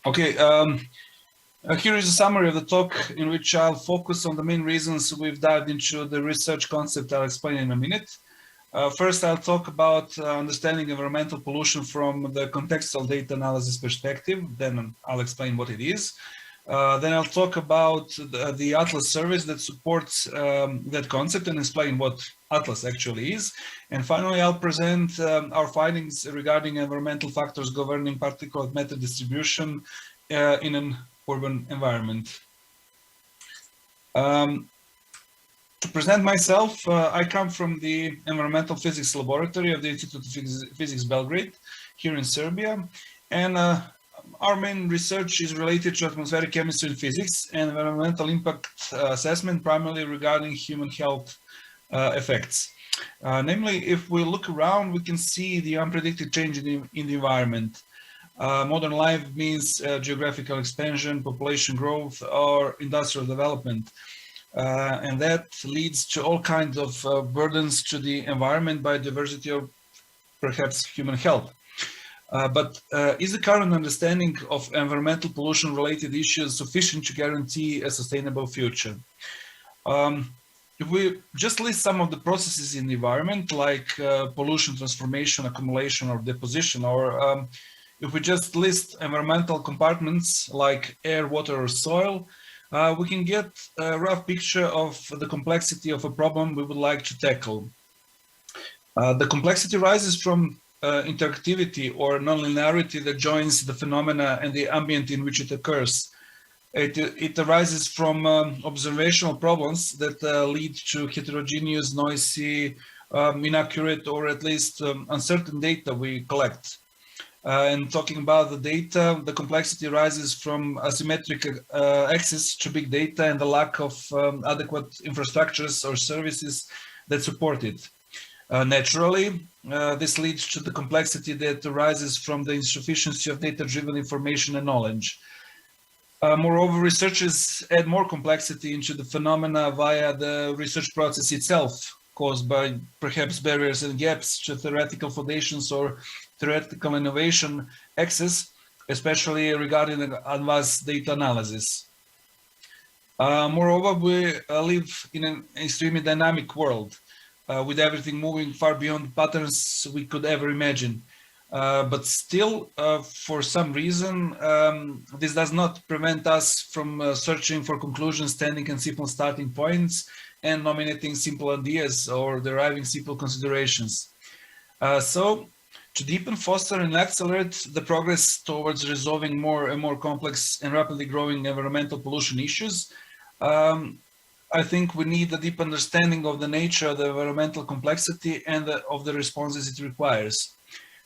Okay, here is a summary of the talk in which I'll focus on the main reasons we've dived into the research concept I'll explain in a minute. First, I'll talk about understanding environmental pollution from the contextual data analysis perspective. Then I'll explain what it is. Then I'll talk about the ARLs service that supports that concept and explain what ARLs actually is. And finally, I'll present our findings regarding environmental factors governing particulate matter distribution in an urban environment. To present myself, I come from the Environmental Physics Laboratory of the Institute of Physics Belgrade here in Serbia. And our main research is related to atmospheric chemistry and physics and environmental impact assessment, primarily regarding human health effects. Namely, if we look around, we can see the unpredicted change in the environment. Modern life means geographical expansion, population growth, or industrial development. And that leads to all kinds of burdens to the environment, biodiversity, or perhaps human health. But is the current understanding of environmental pollution-related issues sufficient to guarantee a sustainable future? If we just list some of the processes in the environment, like pollution, transformation, accumulation, or deposition, or if we just list environmental compartments like air, water, or soil, we can get a rough picture of the complexity of a problem we would like to tackle. The complexity rises from interactivity or nonlinearity that joins the phenomena and the ambient in which it occurs. It arises from observational problems that lead to heterogeneous, noisy, inaccurate, or at least uncertain data we collect. And talking about the data, the complexity rises from asymmetric access to big data and the lack of adequate infrastructures or services that support it. Naturally, this leads to the complexity that arises from the insufficiency of data-driven information and knowledge. Moreover, researchers add more complexity into the phenomena via the research process itself, caused by perhaps barriers and gaps to theoretical foundations or theoretical innovation access, especially regarding advanced data analysis. Moreover, we live in an extremely dynamic world, with everything moving far beyond patterns we could ever imagine. But still, for some reason, this does not prevent us from searching for conclusions, standing in simple starting points, and nominating simple ideas or deriving simple considerations. So, to deepen, foster, and accelerate the progress towards resolving more and more complex and rapidly growing environmental pollution issues, I think we need a deep understanding of the nature of the environmental complexity and of the responses it requires.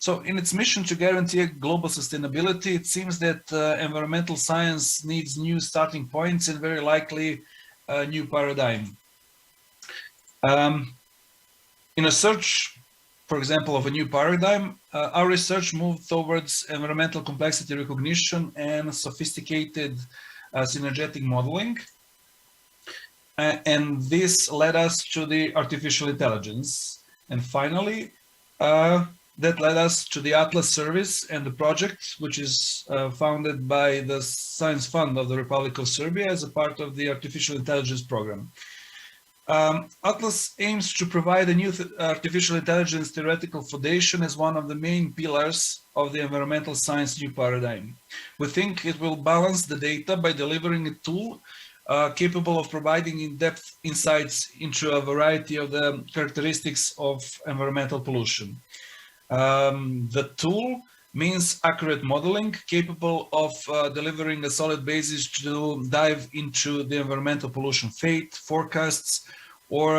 So in its mission to guarantee global sustainability, it seems that environmental science needs new starting points and very likely a new paradigm. In a search, for example, of a new paradigm, our research moved towards environmental complexity recognition and sophisticated synergetic modeling. And this led us to the artificial intelligence. And finally, that led us to the ARLs service and the project, which is founded by the Science Fund of the Republic of Serbia as a part of the artificial intelligence program. ARLs aims to provide a new artificial intelligence theoretical foundation as one of the main pillars of the environmental science new paradigm. We think it will balance the data by delivering a tool capable of providing in-depth insights into a variety of the characteristics of environmental pollution. The tool means accurate modeling, capable of delivering a solid basis to dive into the environmental pollution fate, forecasts, or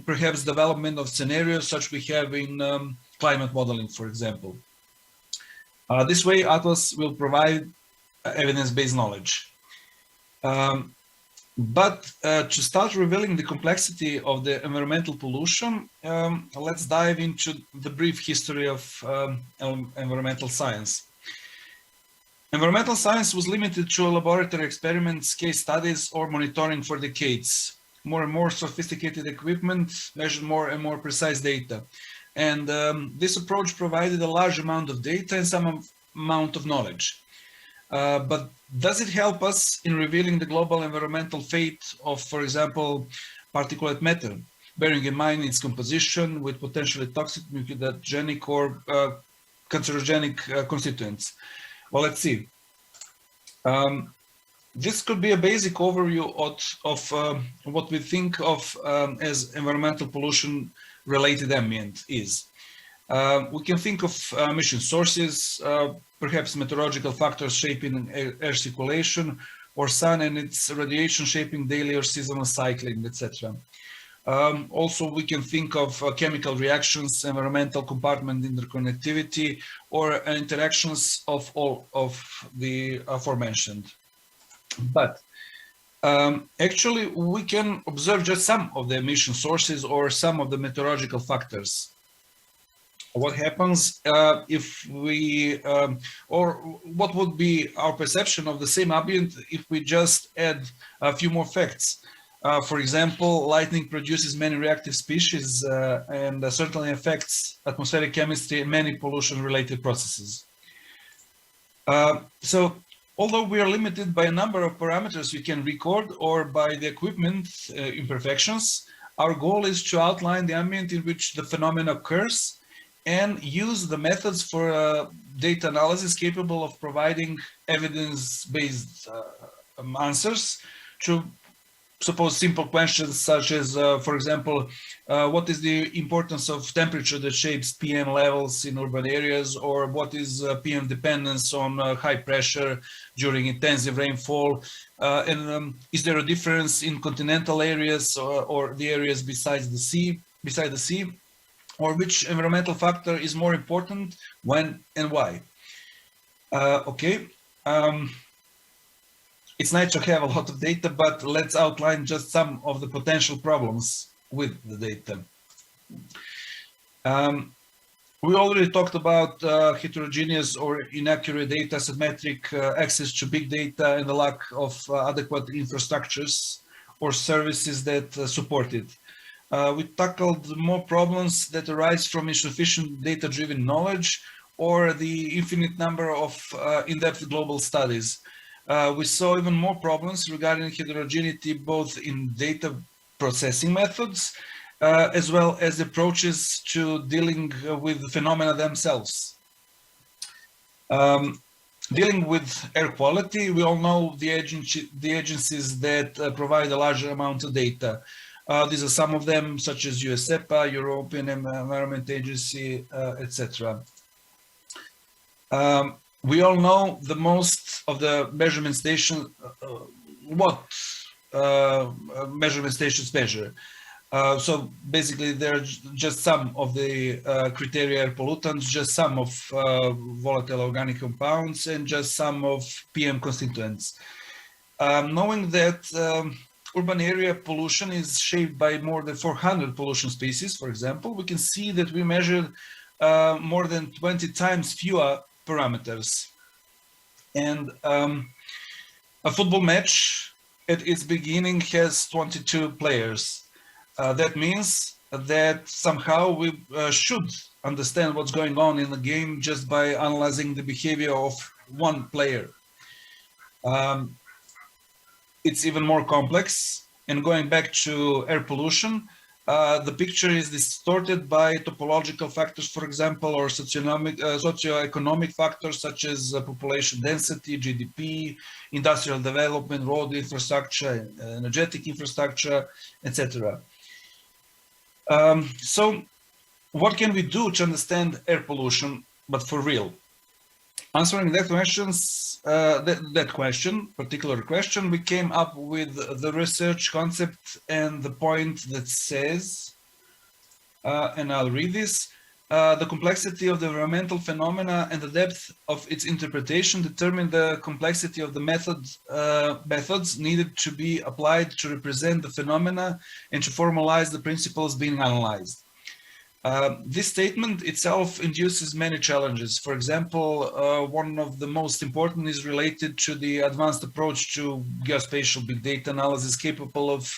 perhaps development of scenarios such we have in climate modeling, for example. This way, ARLs will provide evidence-based knowledge. But to start revealing the complexity of the environmental pollution, let's dive into the brief history of environmental science. Environmental science was limited to laboratory experiments, case studies, or monitoring for decades. More and more sophisticated equipment measured more and more precise data. And this approach provided a large amount of data and some amount of knowledge. but does it help us in revealing the global environmental fate of, for example, particulate matter, bearing in mind its composition with potentially toxic, mutagenic, or cancerogenic constituents? Well, let's see. This could be a basic overview of what we think of as environmental pollution related ambient is. We can think of emission sources, perhaps meteorological factors shaping air circulation, or sun and its radiation shaping daily or seasonal cycling, etc. Also, we can think of chemical reactions, environmental compartment interconnectivity, or interactions of all of the aforementioned. But actually, we can observe just some of the emission sources or some of the meteorological factors. What happens if we, or what would be our perception of the same ambient if we just add a few more facts? For example, lightning produces many reactive species and certainly affects atmospheric chemistry and many pollution-related processes. So, although we are limited by a number of parameters we can record or by the equipment imperfections, our goal is to outline the ambient in which the phenomenon occurs and use the methods for data analysis capable of providing evidence-based answers to suppose simple questions such as, for example, what is the importance of temperature that shapes PM levels in urban areas, or what is PM dependence on high pressure during intensive rainfall, and is there a difference in continental areas or the areas beside the sea, or which environmental factor is more important, when and why? Okay. It's nice to have a lot of data, but let's outline just some of the potential problems with the data. We already talked about heterogeneous or inaccurate data, asymmetric access to big data, and the lack of adequate infrastructures or services that support it. We tackled more problems that arise from insufficient data-driven knowledge or the infinite number of in-depth global studies. We saw even more problems regarding heterogeneity, both in data processing methods, as well as approaches to dealing with the phenomena themselves. Dealing with air quality, we all know the agencies that provide a larger amount of data. These are some of them, such as US EPA, European Environment Agency, etc. We all know the most of the measurement station, what measurement stations measure. So basically, there are just some of the criteria air pollutants, just some of volatile organic compounds, and just some of PM constituents. Knowing that urban area pollution is shaped by more than 400 pollution species, for example, we can see that we measured more than 20 times fewer parameters. And a football match at its beginning has 22 players. That means that somehow we should understand what's going on in the game just by analyzing the behavior of one player. It's even more complex. And going back to air pollution, the picture is distorted by topological factors, for example, or socioeconomic factors such as population density, GDP, industrial development, road infrastructure, energetic infrastructure, etc. So what can we do to understand air pollution, but for real? Answering that particular question, we came up with the research concept and the point that says, and I'll read this, the complexity of the environmental phenomena and the depth of its interpretation determine the complexity of the methods needed to be applied to represent the phenomena and to formalize the principles being analyzed. This statement itself induces many challenges. For example, one of the most important is related to the advanced approach to geospatial big data analysis capable of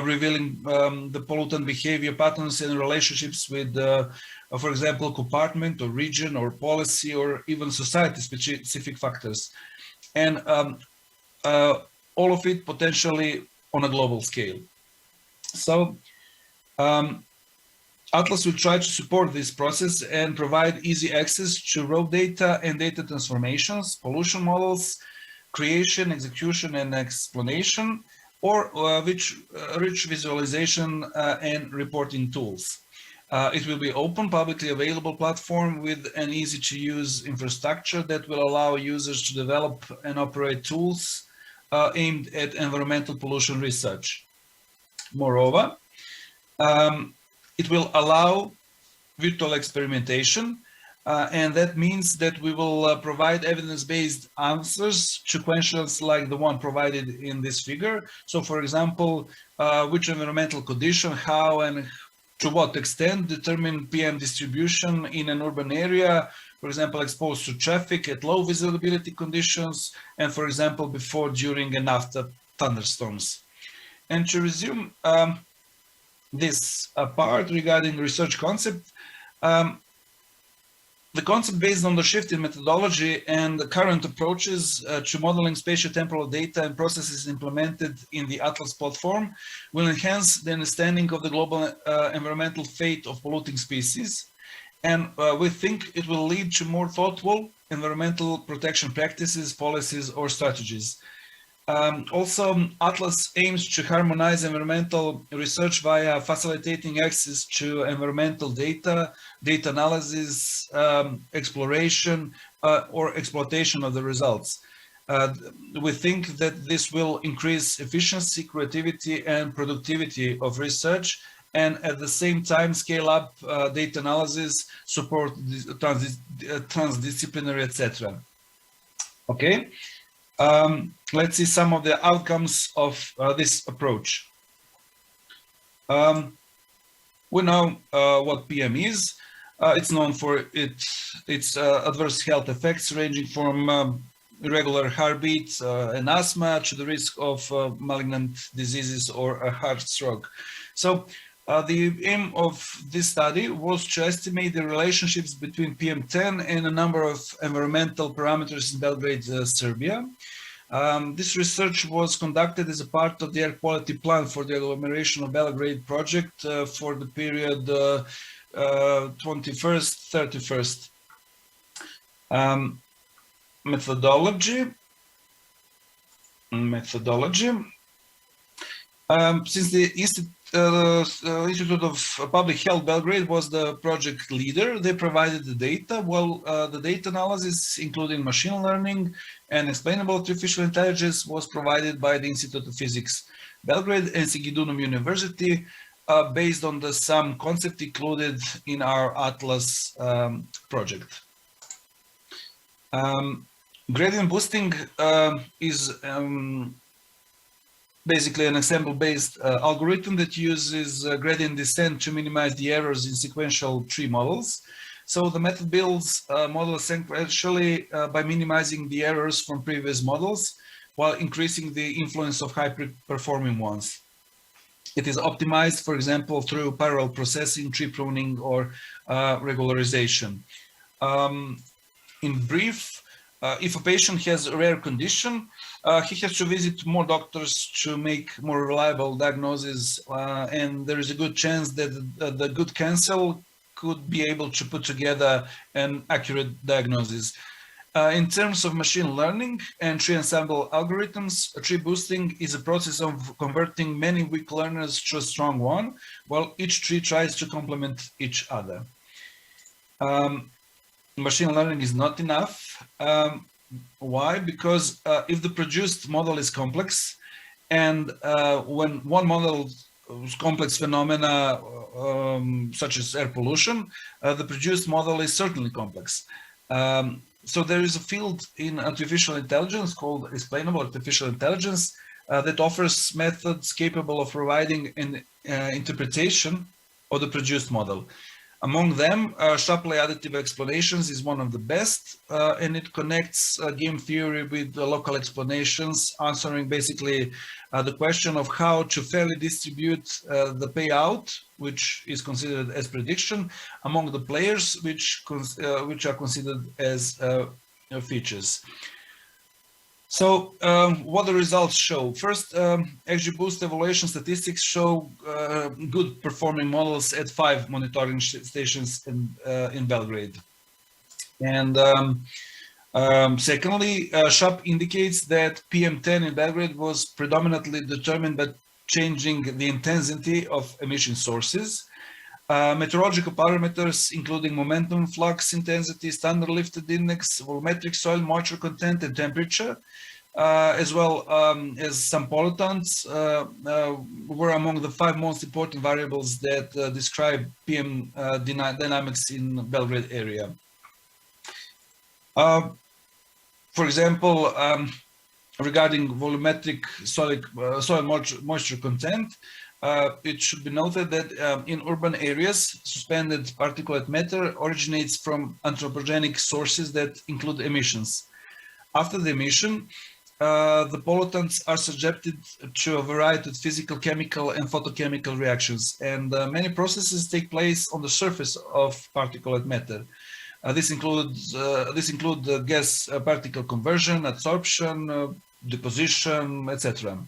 revealing the pollutant behavior patterns and relationships with, for example, compartment or region or policy or even society-specific factors. and all of it potentially on a global scale. So Atlas will try to support this process and provide easy access to raw data and data transformations, pollution models, creation, execution, and explanation, or rich visualization and reporting tools. It will be open, publicly available platform with an easy-to-use infrastructure that will allow users to develop and operate tools aimed at environmental pollution research. Moreover, it will allow virtual experimentation, and that means that we will provide evidence-based answers to questions like the one provided in this figure. So, for example, which environmental condition, how and to what extent determine PM distribution in an urban area, for example, exposed to traffic at low visibility conditions, and for example, before, during, and after thunderstorms. And to resume this part regarding research concept, the concept based on the shift in methodology and the current approaches to modeling spatio-temporal data and processes implemented in the Atlas platform will enhance the understanding of the global environmental fate of polluting species. And we think it will lead to more thoughtful environmental protection practices, policies, or strategies. Also, Atlas aims to harmonize environmental research via facilitating access to environmental data, data analysis, exploration, or exploitation of the results. We think that this will increase efficiency, creativity, and productivity of research, and at the same time scale up data analysis, support transdisciplinary, etc. Okay. Let's see some of the outcomes of this approach. We know what PM is. It's known for its adverse health effects ranging from irregular heartbeat and asthma to the risk of malignant diseases or a heart stroke. So the aim of this study was to estimate the relationships between PM10 and a number of environmental parameters in Belgrade, Serbia. This research was conducted as a part of the air quality plan for the agglomeration of Belgrade project for the period 21st-31st. Methodology. Since the Institute of Public Health Belgrade was the project leader, they provided the data. Well, the data analysis, including machine learning and explainable artificial intelligence, was provided by the Institute of Physics Belgrade and Sigidunum University, based on the some concept included in our Atlas project. Gradient boosting is basically an ensemble-based algorithm that uses gradient descent to minimize the errors in sequential tree models. So the method builds models sequentially by minimizing the errors from previous models while increasing the influence of high-performing ones. It is optimized, for example, through parallel processing, tree pruning, or regularization. In brief, if a patient has a rare condition, he has to visit more doctors to make more reliable diagnosis, and there is a good chance that the good counsel could be able to put together an accurate diagnosis. In terms of machine learning and tree ensemble algorithms, tree boosting is a process of converting many weak learners to a strong one, while each tree tries to complement each other. Machine learning is not enough. Why? Because if the produced model is complex, and when one model complex phenomena such as air pollution, the produced model is certainly complex. So there is a field in artificial intelligence called explainable artificial intelligence that offers methods capable of providing an interpretation of the produced model. Among them, Shapley additive explanations is one of the best, and it connects game theory with the local explanations, answering basically the question of how to fairly distribute the payout, which is considered as prediction, among the players, which are considered as features. So what the results show? First, XGBoost evaluation statistics show good performing models at 5 monitoring stations in Belgrade. And secondly, SHAP indicates that PM10 in Belgrade was predominantly determined by changing the intensity of emission sources. Meteorological parameters, including momentum, flux intensity, standard lifted index, volumetric soil moisture content, and temperature, as well as some pollutants, were among the 5 most important variables that describe PM dynamics in Belgrade area. For example, regarding volumetric soil moisture content, it should be noted that in urban areas, suspended particulate matter originates from anthropogenic sources that include emissions. After the emission, the pollutants are subjected to a variety of physical, chemical, and photochemical reactions, and many processes take place on the surface of particulate matter. This includes gas particle conversion, adsorption, deposition, etc.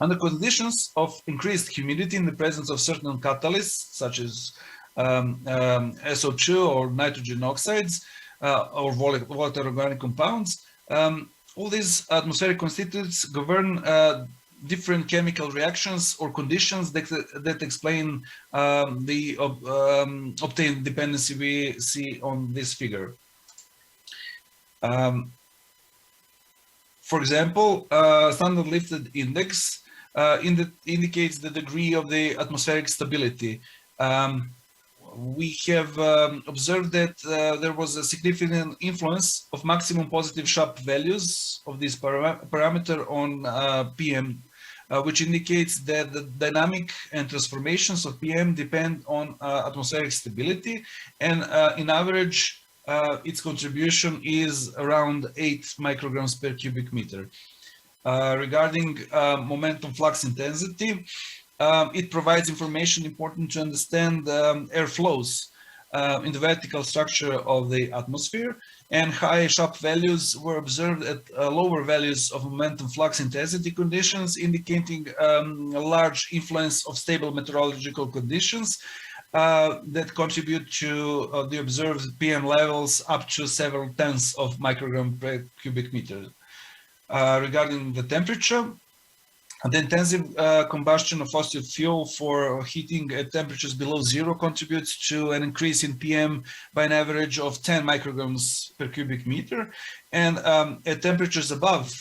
Under conditions of increased humidity in the presence of certain catalysts, such as SO2 or nitrogen oxides or volatile organic compounds, all these atmospheric constituents govern different chemical reactions or conditions that explain the obtained dependency we see on this figure. For example, standard lifted index indicates the degree of the atmospheric stability. We have observed that there was a significant influence of maximum positive SHAP values of this parameter on PM, which indicates that the dynamic and transformations of PM depend on atmospheric stability, and in average, its contribution is around 8 micrograms per cubic meter. Regarding momentum flux intensity, it provides information important to understand air flows in the vertical structure of the atmosphere, and high SHAP values were observed at lower values of momentum flux intensity conditions, indicating a large influence of stable meteorological conditions that contribute to the observed PM levels up to several tenths of microgram per cubic meter. Regarding the temperature, the intensive combustion of fossil fuel for heating at temperatures below 0 contributes to an increase in PM by an average of 10 micrograms per cubic meter. And at temperatures above,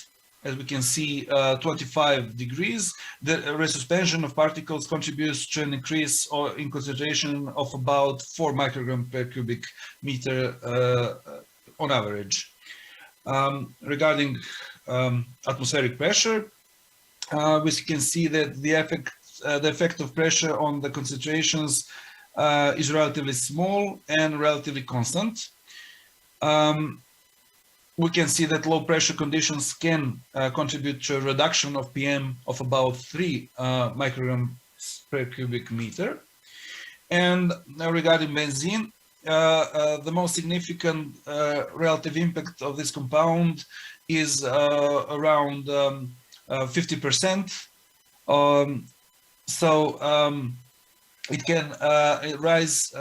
as we can see, 25 degrees, the resuspension of particles contributes to an increase in concentration of about 4 micrograms per cubic meter on average. Regarding atmospheric pressure, we can see that the effect of pressure on the concentrations is relatively small and relatively constant. We can see that low pressure conditions can contribute to a reduction of PM of about 3 micrograms per cubic meter. And regarding benzene, the most significant relative impact of this compound is around 50%. It can rise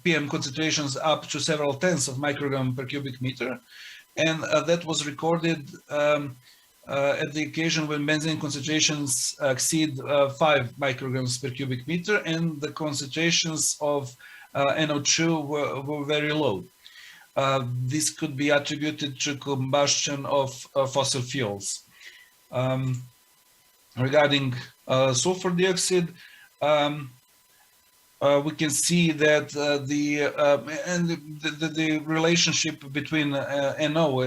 PM concentrations up to several tenths of microgram per cubic meter. And that was recorded at the occasion when benzene concentrations exceed 5 micrograms per cubic meter, and the concentrations of NO2 were very low. This could be attributed to combustion of fossil fuels. Regarding sulfur dioxide, we can see that the relationship between NO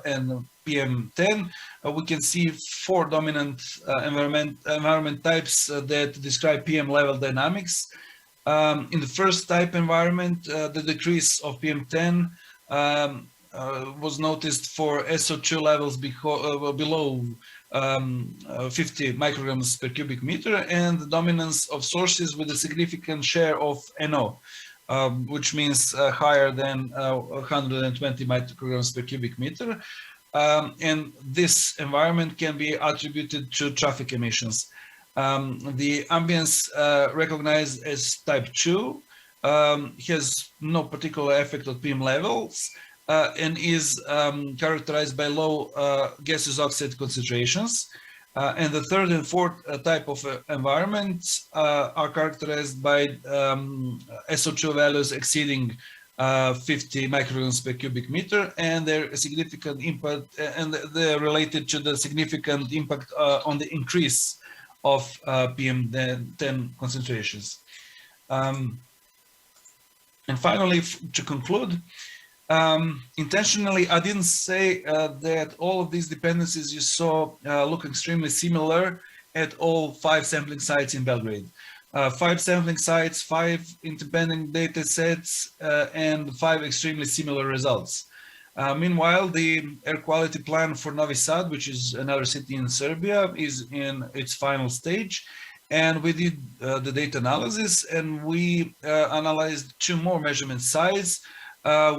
and PM10, we can see 4 dominant environment types that describe PM level dynamics. In the first type environment, the decrease of PM10 was noticed for SO2 levels below 50 micrograms per cubic meter, and the dominance of sources with a significant share of NO. which means higher than 120 micrograms per cubic meter. And this environment can be attributed to traffic emissions. The ambience recognized as type 2 has no particular effect on PM levels and is characterized by low gaseous oxide concentrations. And the third and fourth type of environments are characterized by SO2 values exceeding 50 micrograms per cubic meter, and their significant impact, and they're related to the significant impact on the increase of PM10 concentrations. And finally, to conclude, intentionally, I didn't say that all of these dependencies you saw look extremely similar at all 5 sampling sites in Belgrade. 5 sampling sites, 5 independent data sets, and 5 extremely similar results. Meanwhile, the air quality plan for Novi Sad, which is another city in Serbia, is in its final stage. And we did the data analysis, and we analyzed 2 more measurement sites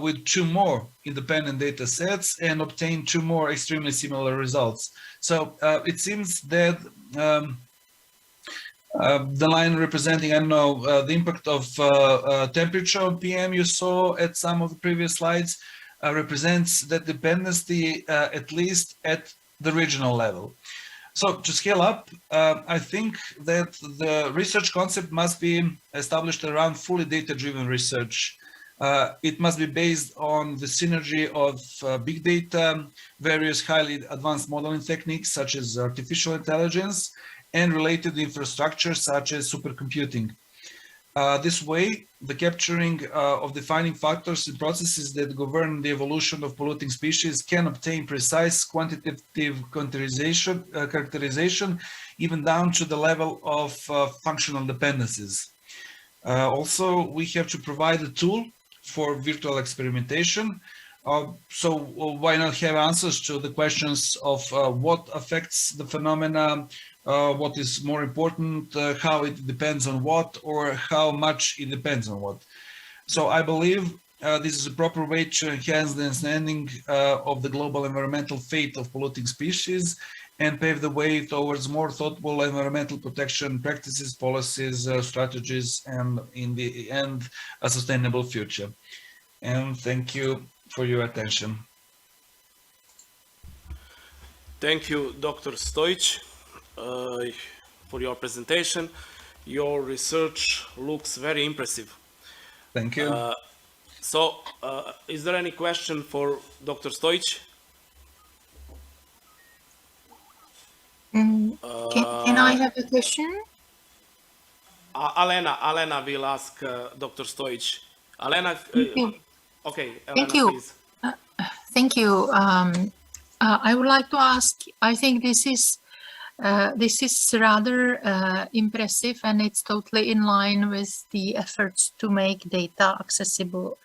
with 2 more independent data sets and obtained 2 more extremely similar results. So it seems that the line representing, I don't know, the impact of temperature on PM you saw at some of the previous slides represents that dependency at least at the regional level. So to scale up, I think that the research concept must be established around fully data-driven research. It must be based on the synergy of big data, various highly advanced modeling techniques such as artificial intelligence, and related infrastructure such as supercomputing. This way, the capturing of defining factors and processes that govern the evolution of polluting species can obtain precise quantitative characterization, even down to the level of functional dependencies. Also, we have to provide a tool for virtual experimentation. So why not have answers to the questions of what affects the phenomena, what is more important, how it depends on what, or how much it depends on what. So I believe this is a proper way to enhance the understanding of the global environmental fate of polluting species and pave the way towards more thoughtful environmental protection practices, policies, strategies, and in the end, a sustainable future. And thank you for your attention. Thank you, Dr. Stojić, for your presentation. Your research looks very impressive. Thank you. Is there any question for Dr. Stojić? Can I have a question? Alena will ask Dr. Stojić. Alena, okay. Alena, thank you. Please. Thank you. I would like to ask, I think this is rather impressive, and it's totally in line with the efforts to make data accessible.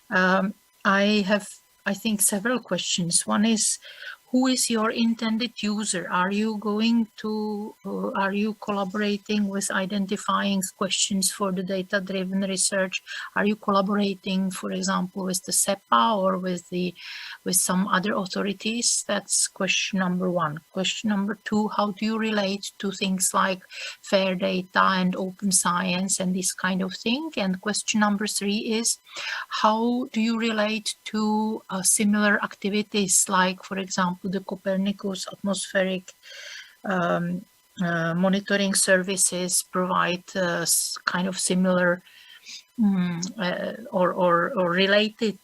I have, I think, several questions. One is, who is your intended user? Are you going to, are you collaborating with identifying questions for the data-driven research? Are you collaborating, for example, with the SEPA or with some other authorities? That's question number 1. Question number 2, how do you relate to things like fair data and open science and this kind of thing? And question number 3 is, how do you relate to similar activities like, for example, the Copernicus atmospheric monitoring services provide kind of similar or related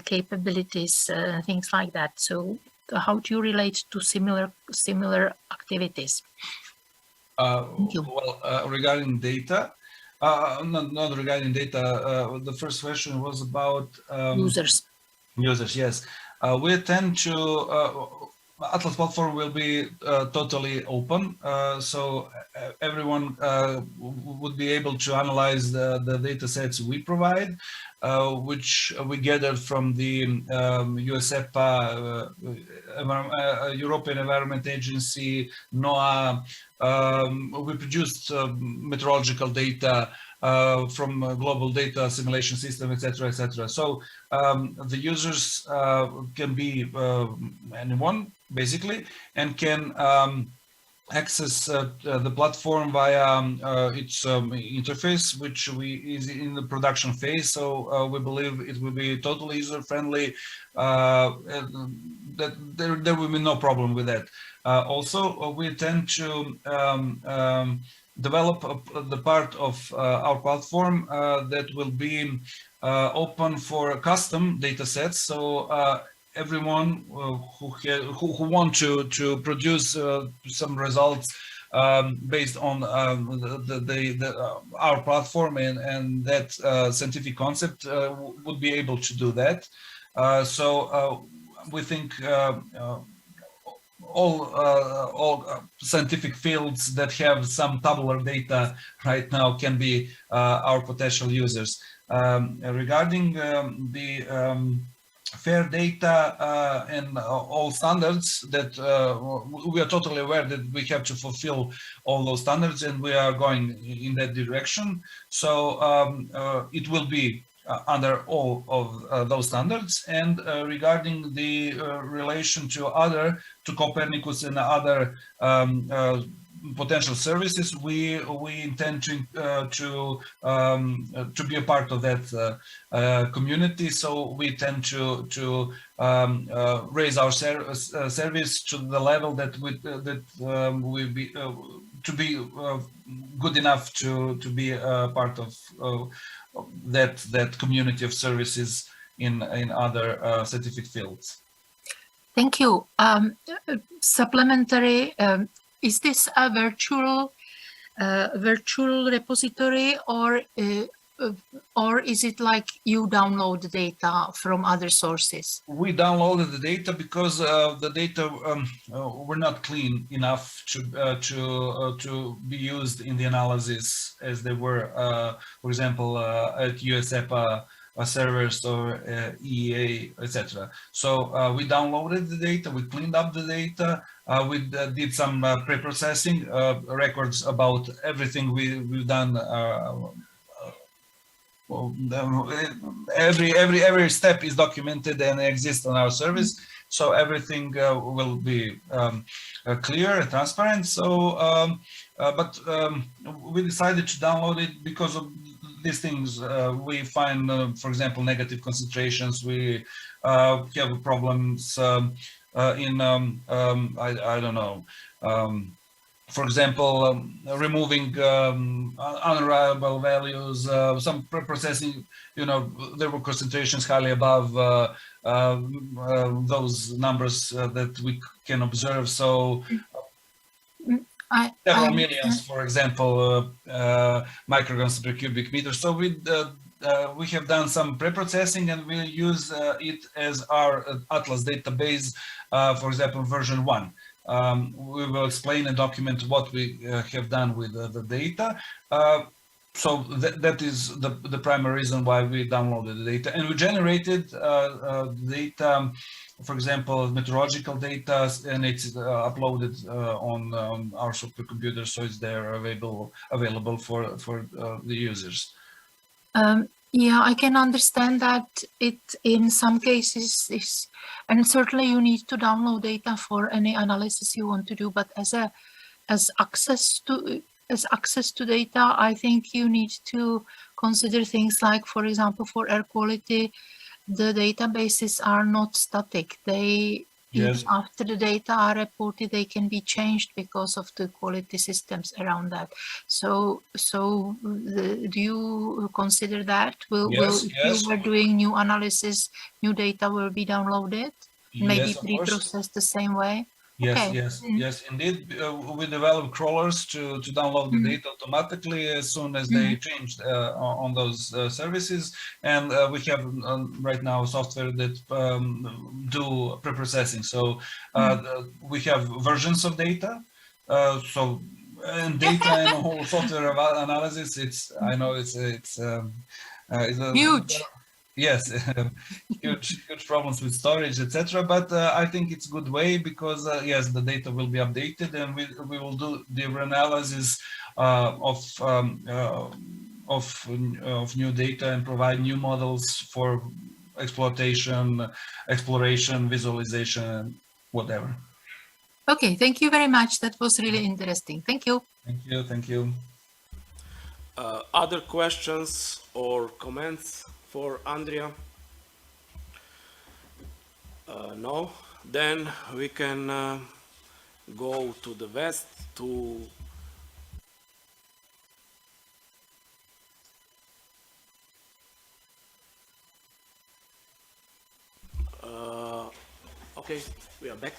capabilities, things like that. So how do you relate to similar activities? Thank you. Well, regarding data, not regarding data, the first question was about users. Users, yes. We tend to, Atlas platform will be totally open, so everyone would be able to analyze the data sets we provide, which we gathered from the USEPA, European Environment Agency, NOAA. We produced meteorological data from global data assimilation system, etc., etc. So the users can be anyone basically, and can access the platform via its interface, which is in the production phase. So we believe it will be totally user friendly. That there will be no problem with that. Also, we tend to develop the part of our platform that will be open for custom data sets. So everyone who want to produce some results based on our platform and that scientific concept would be able to do that. So we think all scientific fields that have some tabular data right now can be our potential users. Regarding the fair data and all standards that we are totally aware that we have to fulfill all those standards, and we are going in that direction. So it will be under all of those standards. And regarding the relation to Copernicus and other potential services, we intend to be a part of that community. So we tend to raise our service to the level that we be to be good enough to be a part of that community of services in other scientific fields. Thank you. Supplementary. Is this a virtual repository, or is it like you download the data from other sources? We downloaded the data because the data were not clean enough to be used in the analysis as they were, for example, at USEPA servers or EEA, etc. So we downloaded the data, we cleaned up the data, we did some pre-processing records about everything we've done. Every step is documented and exists on our service, so everything will be clear and transparent. So, but we decided to download it because of these things. We find, for example, negative concentrations. We have problems in I don't know. For example, removing unreliable values, some processing, there were concentrations highly above those numbers that we can observe. So several millions, for example, micrograms per cubic meter. So we have done some pre-processing, and we use it as our Atlas database, for example, version 1. We will explain and document what we have done with the data. So that is the primary reason why we downloaded the data. And we generated data, for example, meteorological data, and it's uploaded on our supercomputer, so it's there available for the users. Yeah, I can understand that it in some cases is, and certainly you need to download data for any analysis you want to do, but as access to data, I think you need to consider things like, for example, for air quality, the databases are not static. They Yes. after the data are reported, they can be changed because of the quality systems around that. So do you consider that? Yes, If yes. you were doing new analysis, new data will be downloaded, maybe Yes, of course. pre-processed the same way? Yes, Okay. yes, indeed. We develop crawlers to download the data automatically as soon as they changed on those services. And we have right now software that do pre-processing. So we have versions of data. So and data and whole software analysis. I know it's a Huge. Yes, huge problems with storage, etc. But I think it's a good way because yes, the data will be updated, and we will do the analysis of of new data and provide new models for exploration, visualization, whatever. Okay, thank you very much. That was really interesting. Thank you. Thank you. Thank you. Other questions or comments for Andrea? No? Then we can go to the west to okay, we are back.